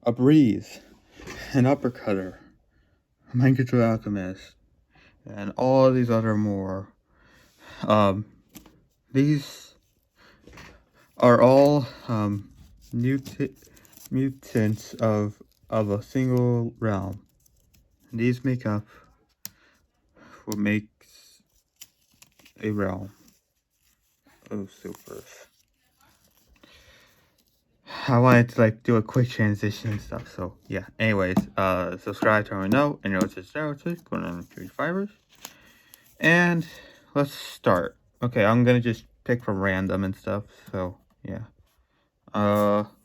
a breeze, an uppercutter, a mind control alchemist, and all these other more. These are all mutants of a single realm. And these make up what makes a realm of supers. I wanted to like do a quick transition and stuff, so yeah. Anyways, subscribe, turn on note, and notice going on 35ers. And let's start. Okay, I'm gonna just pick from random and stuff, so yeah.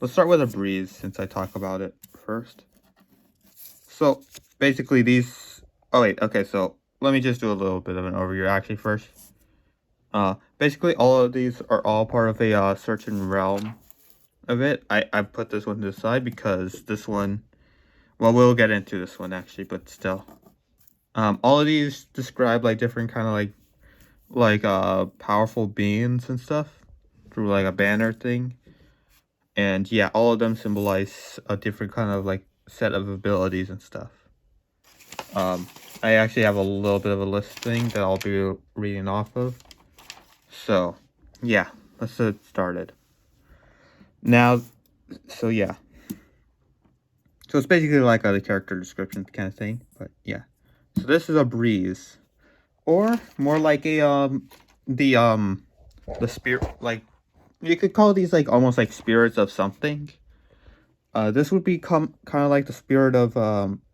Let's start with a breeze since I talk about it first. So basically these, oh wait, okay, so let me just do a little bit of an overview actually first. Basically all of these are all part of a certain realm of it. I put this one to the side because this one, well, we'll get into this one actually, but still. All of these describe like different kind of like powerful beings and stuff through like a banner thing. And yeah, all of them symbolize a different kind of like set of abilities and stuff. I actually have a little bit of a listing that I'll be reading off of. So yeah, let's get started. Now, so yeah. So it's basically like the character description kind of thing, but yeah. So this is a breeze, or more like a the spirit, like you could call these like almost like spirits of something. This would become kind of like the spirit of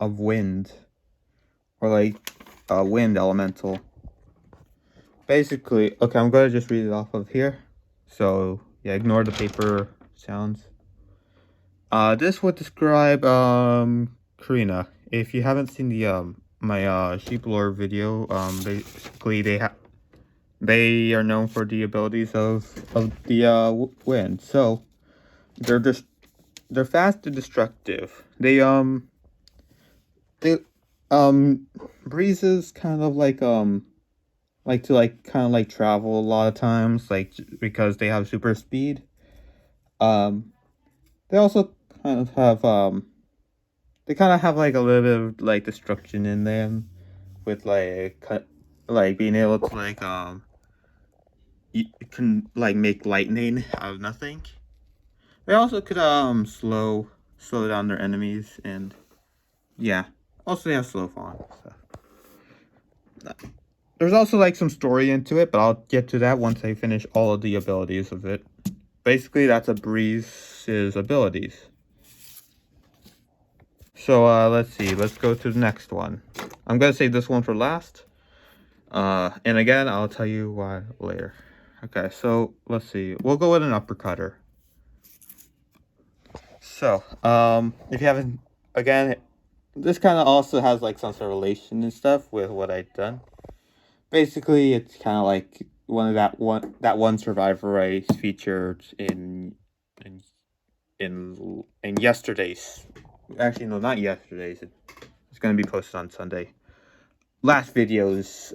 wind, or like a wind elemental. Basically, okay, I'm gonna just read it off of here. So yeah, ignore the paper sounds. This would describe Karina. If you haven't seen the my sheep lore video, basically they are known for the abilities of the wind. So they're fast and destructive. They breezes kind of like to like kind of like travel a lot of times, like because they have super speed. They also kind of have they kind of have like a little bit of like destruction in them, with like being able to like you can like make lightning out of nothing. They also could slow down their enemies, and yeah, also they have slow fawn. So there's also like some story into it, but I'll get to that once I finish all of the abilities of it. Basically, that's a breeze's abilities. So let's see. Let's go to the next one. I'm gonna save this one for last. And again, I'll tell you why later. Okay, so let's see. We'll go with an uppercutter. So, if you haven't, again, this kind of also has like some sort of relation and stuff with what I've done. Basically, it's kind of like that one survivor I featured in yesterday's. Actually, no, not yesterday's. It's gonna be posted on Sunday. Last video's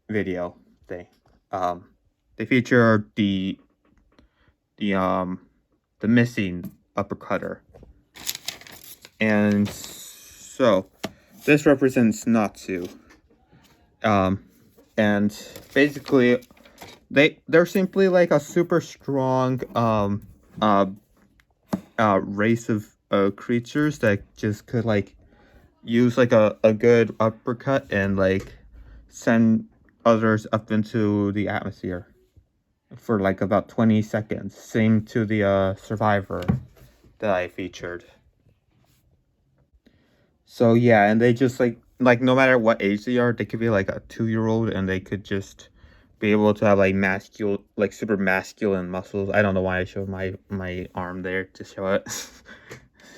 video thing. They feature the missing uppercutter, and so this represents Natsu. And basically they're simply like a super strong race of creatures that just could like use like a good uppercut and like send others up into the atmosphere for like about 20 seconds. Same to the survivor that I featured. So yeah, and they just like no matter what age they are, they could be like a 2-year-old and they could just be able to have like super masculine muscles. I don't know why I showed my arm there to show it.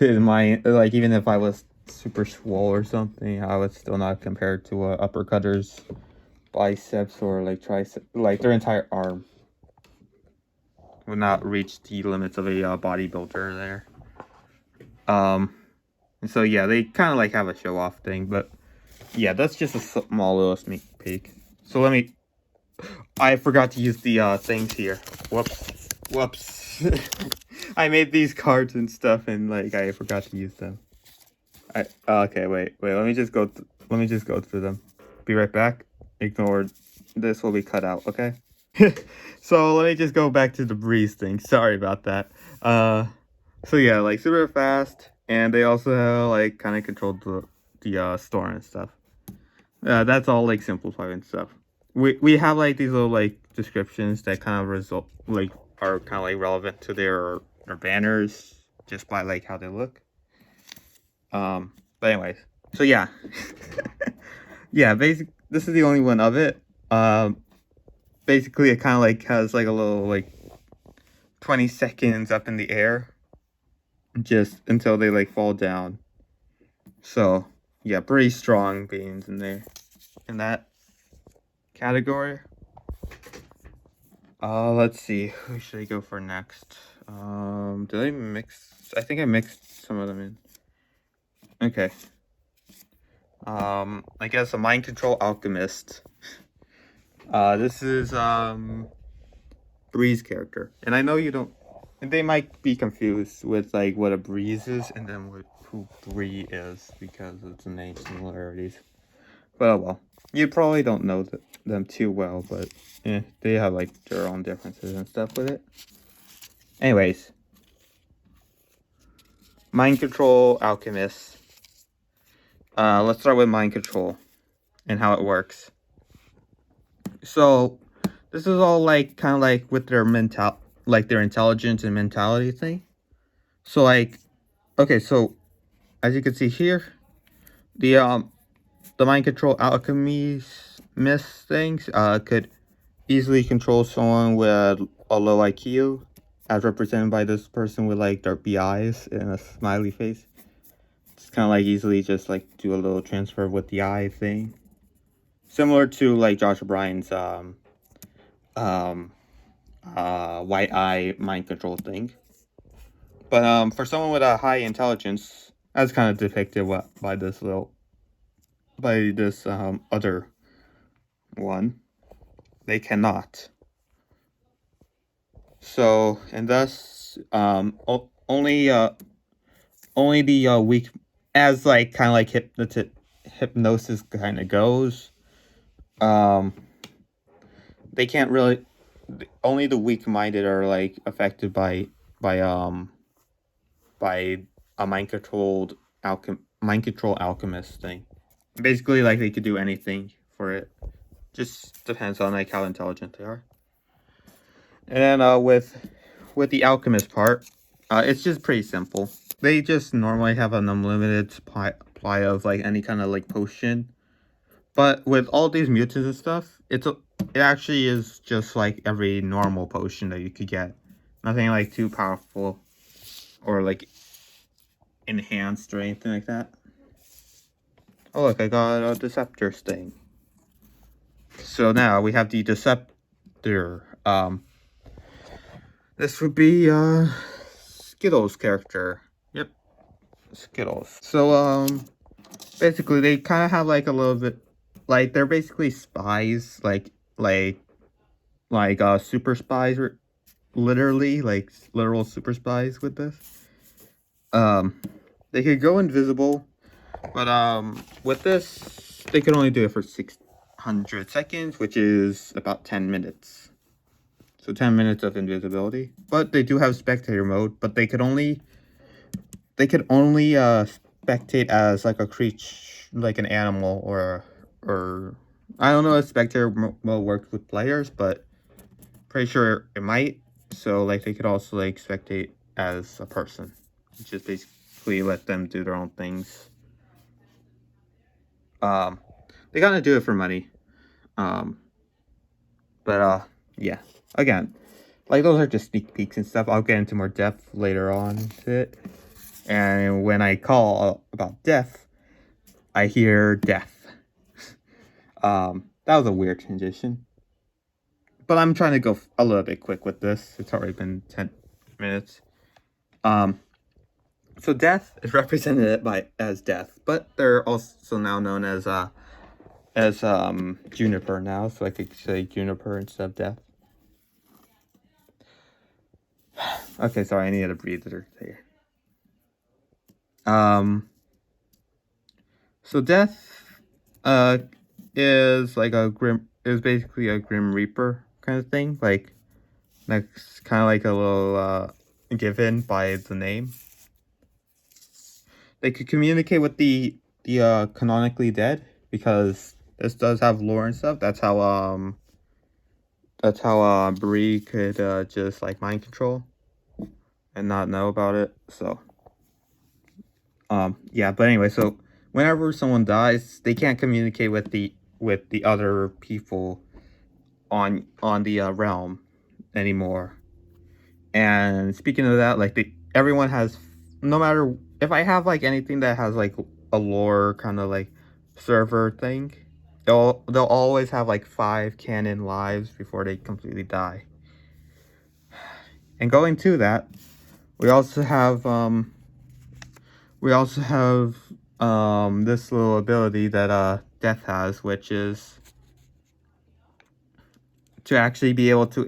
My like, even if I was super swole or something, I would still not compare to a uppercutter's biceps or like tricep. Like their entire arm would not reach the limits of a bodybuilder there. And so yeah, they kind of like have a show off thing, but yeah, that's just a small little sneak peek. So I forgot to use the things here. Whoops. I made these cards and stuff, and like I forgot to use them. Okay, wait. Let me just go. Let me just go through them. Be right back. Ignore this. Will be cut out. Okay. So let me just go back to the breeze thing. Sorry about that. So yeah, like super fast, and they also like kind of controlled the store and stuff. That's all like simplified and stuff. We have like these little like descriptions that kind of result like are kind of like relevant to their banners just by like how they look. But anyways, so yeah, yeah. This is the only one of it. Basically, it kind of like has like a little like 20 seconds up in the air, just until they like fall down. So yeah, pretty strong beans in there, in that category. Let's see. Who should I go for next? Did I mix? I think I mixed some of them in. Okay. I guess a mind control alchemist. This is Breeze character, and I know you don't. And they might be confused with like what a breeze is, and then what who Bree is because of the name similarities. But oh well, you probably don't know them too well, but yeah, they have like their own differences and stuff with it. Anyways, mind control alchemist. Let's start with mind control and how it works. So this is all like kind of like with their their intelligence and mentality thing. So like, okay, so as you can see here, the mind control alchemy miss things could easily control someone with a low IQ, as represented by this person with like derpy eyes and a smiley face. It's kind of like easily just like do a little transfer with the eye thing, similar to like Josh O'Brien's white eye mind control thing. But for someone with a high intelligence, as kind of depicted by this other one, they cannot. So, and thus only the weak, as like kind of like hypnosis kind of goes, they can't really, only the weak-minded are like affected by a mind control alchemist thing. Basically, like they could do anything for it. Just depends on like how intelligent they are. And then with the alchemist part, it's just pretty simple. They just normally have an unlimited supply of like any kind of like potion. But with all these mutants and stuff, it actually is just like every normal potion that you could get. Nothing like too powerful or like enhanced or anything like that. Oh look, I got a Deceptor sting. So now we have the Deceptor. This would be Skittles character. Yep, Skittles. So basically they kind of have like a little bit, like they're basically spies, like super spies, literally like literal super spies with this. They could go invisible, but with this they could only do it for 600 seconds, which is about 10 minutes. So 10 minutes of invisibility. But they do have spectator mode, but they could only spectate as like a creature, like an animal, or I don't know if spectator mode works with players, but pretty sure it might. So like they could also like spectate as a person, just basically let them do their own things. They gotta do it for money. But yeah. Again, like those are just sneak peeks and stuff. I'll get into more depth later on to it. And when I call about death, I hear death. That was a weird transition. But I'm trying to go a little bit quick with this. It's already been 10 minutes. So death is represented as death, but they're also now known as Juniper now, so I could say Juniper instead of death. Okay, sorry, I needed a breather there. So death, is like is basically a grim reaper kind of thing. Like that's kind of like a little given by the name. They could communicate with the canonically dead because this does have lore and stuff. That's how Bree could just like mind control and not know about it. So yeah, but anyway, so whenever someone dies, they can't communicate with the other people on the realm anymore. And speaking of that, like everyone has, no matter if I have like anything that has like a lore kind of like server thing, they'll always have like 5 canon lives before they completely die. And going to that, we also have this little ability that Death has, which is to actually be able to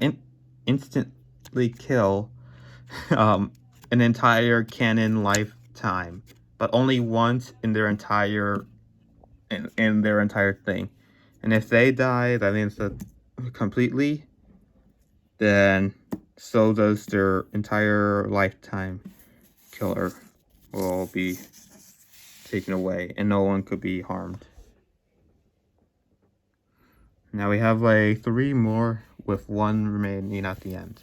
instantly kill an entire canon lifetime, but only once in their entire in their entire thing. And if they die, that means that completely, then so does their entire lifetime killer will be taken away, and no one could be harmed. Now we have like 3 more with 1 remaining at the end.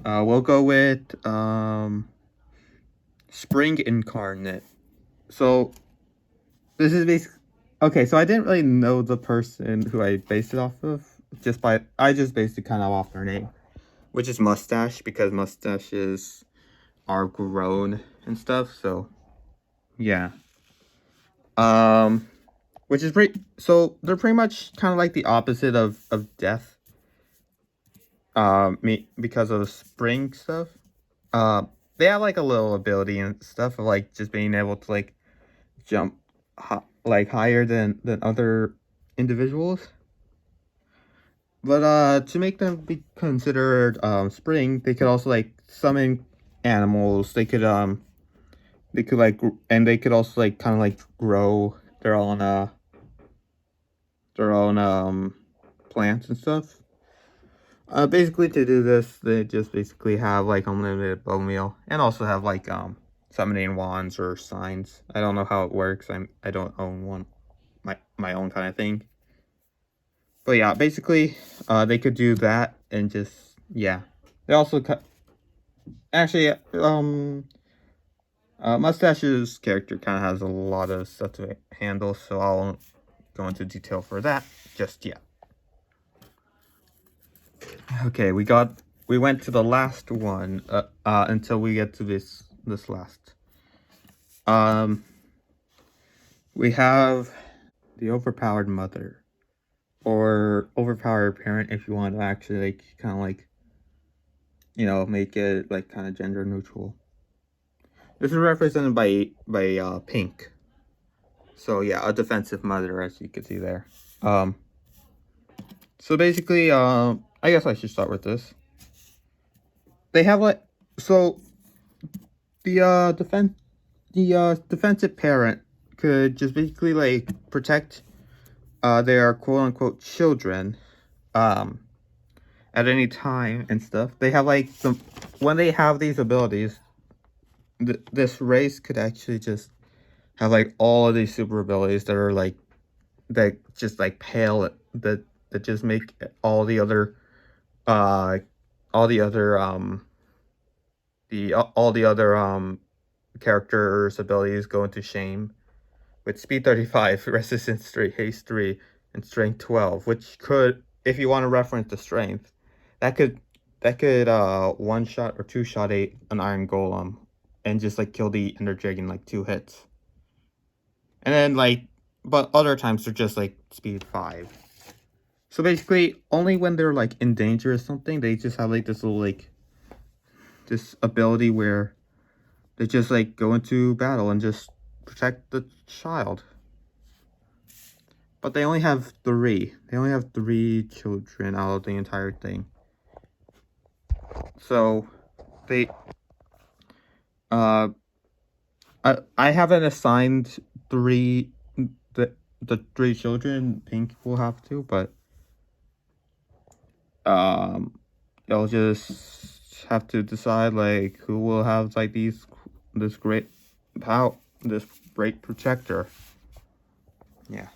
We'll go with Spring Incarnate. So this is basically okay. So I didn't really know the person who I based it off of. I just based it kind of off their name, which is Mustache, because mustaches are grown and stuff. So yeah. Um, which is pretty. So they're pretty much kind of like the opposite of Death. Because of spring stuff. Uh, they have like a little ability and stuff of like just being able to like jump like higher than other individuals. But to make them be considered spring, they could also like summon animals. They could like and they could also like kind of like grow their own plants and stuff. Basically to do this, they just basically have like unlimited bone meal and also have like summoning wands or signs. I don't know how it works. I don't own one, my own kind of thing. But yeah, basically, they could do that and just yeah. They also actually Mustache's character kind of has a lot of stuff to handle, so I won't go into detail for that just yet. Okay, we went to the last one until we get to this last. We have the Overpowered Mother, or Overpowered Parent, if you want to actually like kind of like, make it like kind of gender neutral. This is represented by pink. So yeah, a defensive mother, as you can see there. So basically, I guess I should start with this. They have like, so the defensive parent could just basically like protect their quote unquote children at any time and stuff. They have like when they have these abilities, this race could actually just have like all of these super abilities that are like that just like pale that just make uh all the other all the other characters' abilities go into shame. With speed 35, resistance 3, haste 3, and strength 12, which could, if you want to reference the strength, that could one shot or two shot an iron golem and just like kill the ender dragon in like 2 hits. And then like, but other times they're just like speed 5. So basically, only when they're like in danger or something, they just have like this little like this ability where they just like go into battle and just protect the child. But they only have 3. They only have 3 children out of the entire thing. So they uh I haven't assigned three the three children. Pink will have to, but um they'll just have to decide like who will have like this great this great protector. Yeah.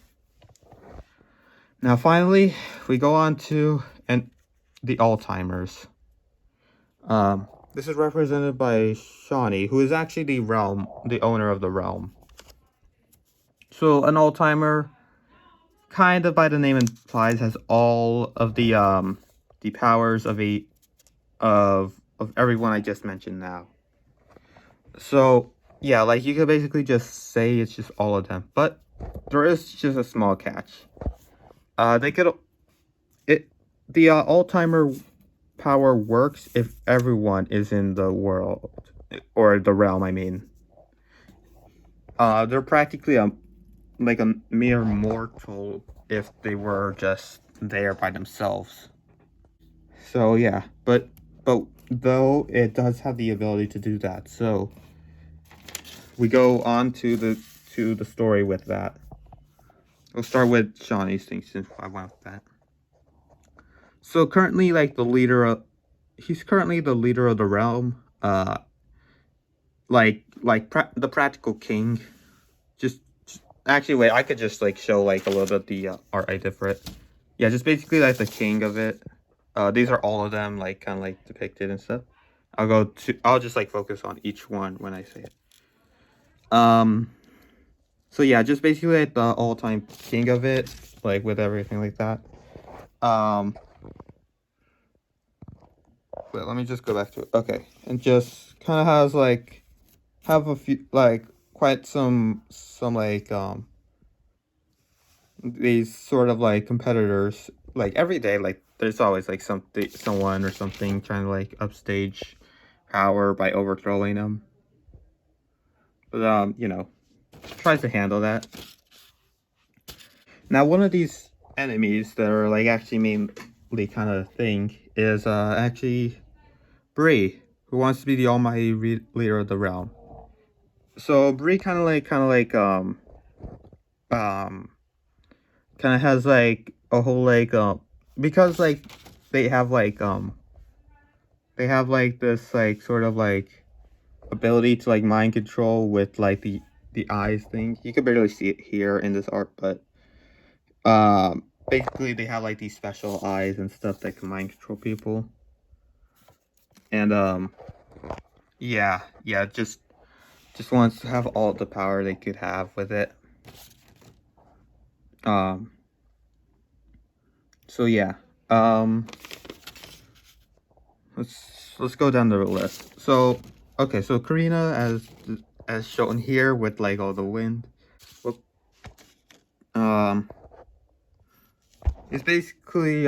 Now finally we go on to the Alzheimer's. This is represented by Shawnee, who is actually the owner of the realm. So an Alzheimer, kind of by the name implies, has all of the powers of of everyone I just mentioned now. So yeah, like you could basically just say it's just all of them, but there is just a small catch. They could it the Alzheimer power works if everyone is in the world or the realm. I mean, they're practically like a mere mortal if they were just there by themselves. So yeah, but though it does have the ability to do that, so we go on to the story with that. We'll start with Shawnee's thing since I went with that. So currently, like he's currently the leader of the realm. The practical king. Actually, wait, I could just like show like a little bit the art I did for it. Yeah, just basically like the king of it. These are all of them like kind of like depicted and stuff. I'll just like focus on each one when I say it. So yeah, just basically like the all-time king of it, like with everything like that. But let me just go back to it. Okay, and just kind of has like have a few like quite some like these sort of like competitors like every day, like there's always like someone or something trying to like upstage power by overthrowing them, but tries to handle that. Now one of these enemies that are like actually mainly kind of thing is actually Bree, who wants to be the almighty leader of the realm. So Bree um kind of has like a whole like because like they have like they have like this like sort of like ability to like mind control with like the eyes thing. You can barely see it here in this art, but basically they have like these special eyes and stuff that can mind control people. And yeah, just wants to have all the power they could have with it. Um so yeah. Um let's go down the list. So okay, so Karina as shown here with like all the wind. Well, it's basically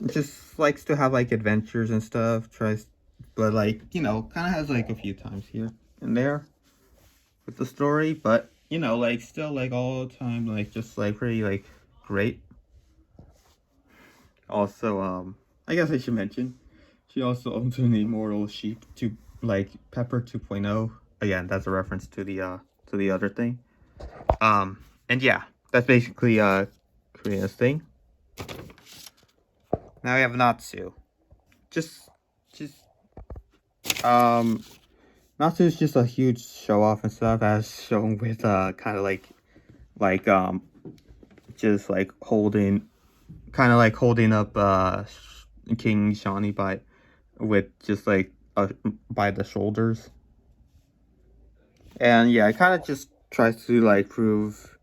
just likes to have like adventures and stuff, tries but like, kind of has like a few times here and there with the story, but like still like all the time like just like pretty like great. Also, I guess I should mention she also owns an immortal sheep to like Pepper 2.0. Again, that's a reference to the other thing. And yeah, that's basically Korea's thing. Now we have Natsu. Just um Natsu is just a huge show off and stuff, as shown with kind of like just like holding up King Shawnee by with just like by the shoulders. And yeah, it kind of just tries to like prove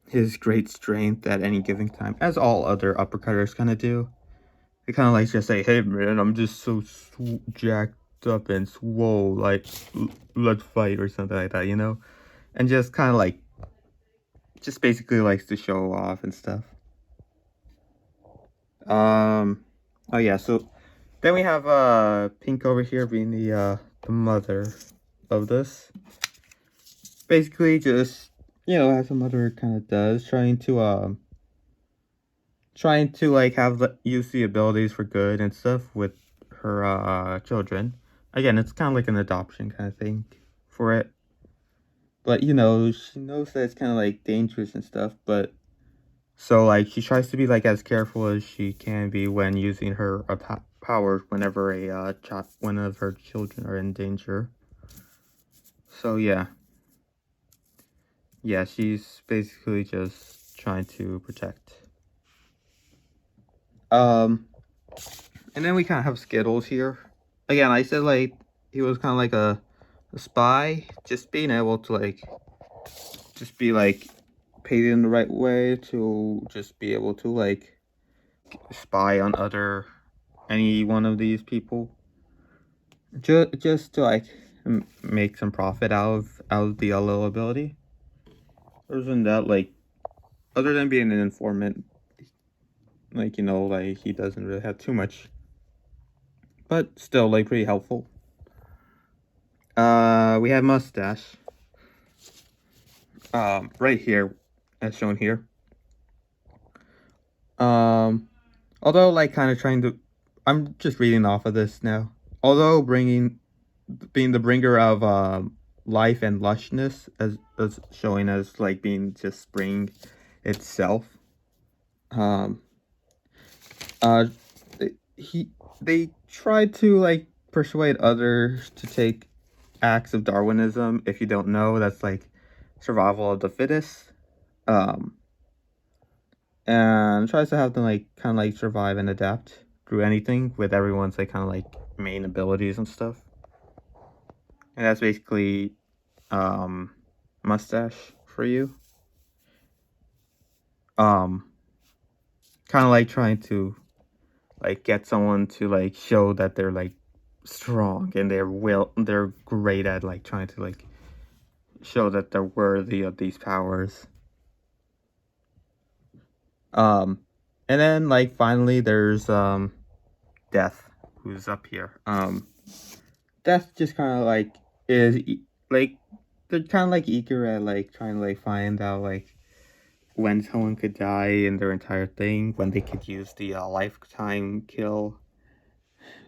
his great strength at any given time, as all other uppercutters kind of do. They kind of like just say, "Hey man, I'm just so jacked up and swole, like let's fight" or something like that, and just kind of like just basically likes to show off and stuff. Oh yeah, so then we have Pink over here being the mother of this. Basically just, as a mother kind of does, trying to like use the abilities for good and stuff with her children. Again, it's kind of like an adoption kind of thing for it. But you know, she knows that it's kind of like dangerous and stuff. But so like she tries to be like as careful as she can be when using her powers whenever one of her children are in danger. So yeah, she's basically just trying to protect. And then we kind of have Skittles here. Again, I said like he was kind of like a spy, just being able to like just be like paid in the right way to just be able to like spy on any one of these people, just to like make some profit out of the little ability. Other than that, like other than being an informant, like you know, like he doesn't really have too much, but still like pretty helpful. We have Mustache. Right here, as shown here. Although like kind of trying to, I'm just reading off of this now. Although being the bringer of life and lushness, as showing as like being just spring itself. Um, uh, they tried to like persuade others to take acts of Darwinism. If you don't know, that's like survival of the fittest. Um, and tries to have them like kind of like survive and adapt through anything with everyone's like kind of like main abilities and stuff. And that's basically Mustache for you. Kind of like trying to like get someone to like show that they're like strong and they're great at like trying to like show that they're worthy of these powers. And then like finally there's Death, who's up here. Death just kind of like like they're kind of like eager at like trying to like find out like when someone could die in their entire thing, when they could use the lifetime kill,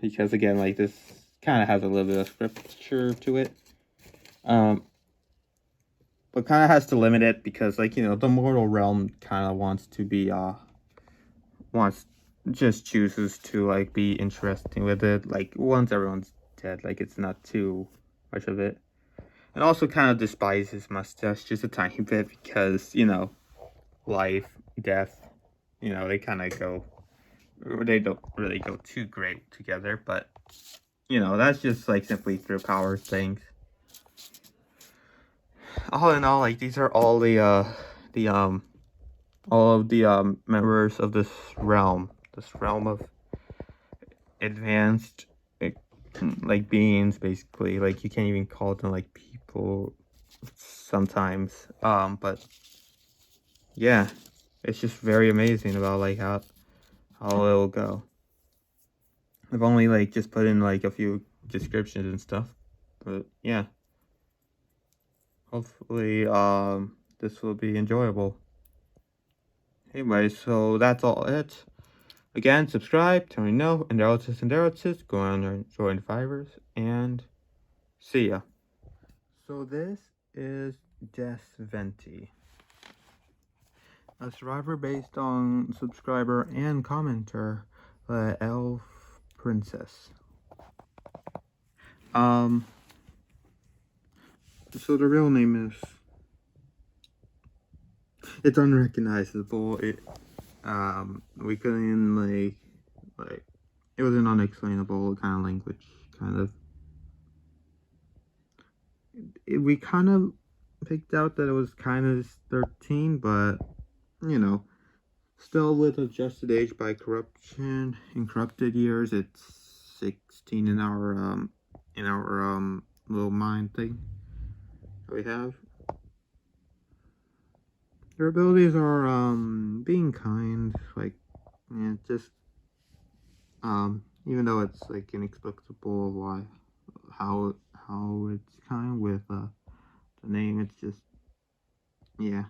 because again like this kind of has a little bit of scripture to it, but kind of has to limit it because like you know the mortal realm kind of wants to be wants just chooses to like be interesting with it like once everyone's dead, like it's not too much of it. And also kind of despises Mustache just a tiny bit because, you know, life, death, you know, they kind of go, they don't really go too great together, but, you know, that's just like simply through power things. All in all, like these are all all of the members of this realm of advanced like beings, basically. Like you can't even call them like people sometimes, but yeah, it's just very amazing about like how it'll go. I've only like just put in like a few descriptions and stuff, but yeah, hopefully this will be enjoyable. Anyway, so that's all it. Again, subscribe, tell me no, and relatives, go on and join Fivers, and see ya. So this is Death Venti, a survivor based on subscriber and commenter, Elf Princess. So the real name is, it's unrecognizable. We couldn't like it was an unexplainable kind of language, kind of. We kind of picked out that it was kind of 13, but you know, still with adjusted age by corruption in corrupted years, it's 16 in our little mind thing that we have. Their abilities are being kind, like yeah, just even though it's like inexplicable why how it's kind with the name, it's just yeah.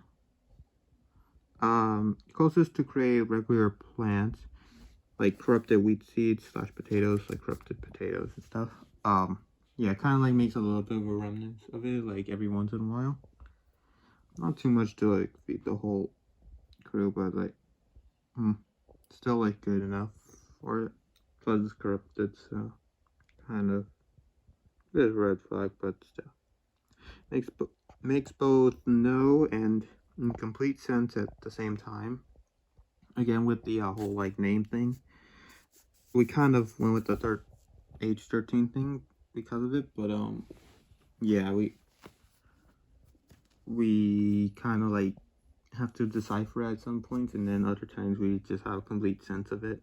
Closest to create regular plants. like corrupted wheat seeds / potatoes, like corrupted potatoes and stuff. Yeah, it kind of like makes a little bit of a remnant of it, like every once in a while. Not too much to like feed the whole crew, but like, still like good enough for it. Plus it's corrupted, so kind of bit of a red flag, but still makes both no and complete sense at the same time. Again, with the whole like name thing, we kind of went with the age 13 thing because of it, but yeah, we kind of like have to decipher at some points, and then other times we just have a complete sense of it.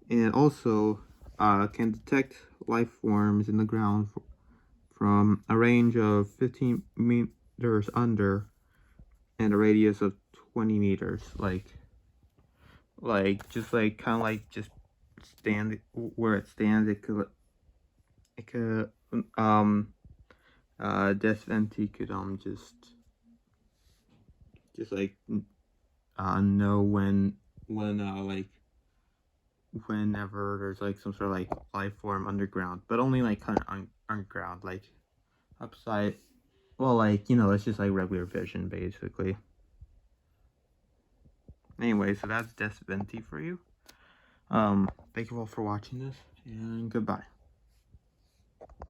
And also can detect life forms in the ground from a range of 15 meters under and a radius of 20 meters. Like just like kind of like just stand where it stands. It could this venti could just like know when like whenever there's like some sort of like life form underground, but only like kind of underground, like upside. Well, like, you know, it's just like regular vision basically. Anyway, so that's Des Venti for you. Thank you all for watching this, and goodbye.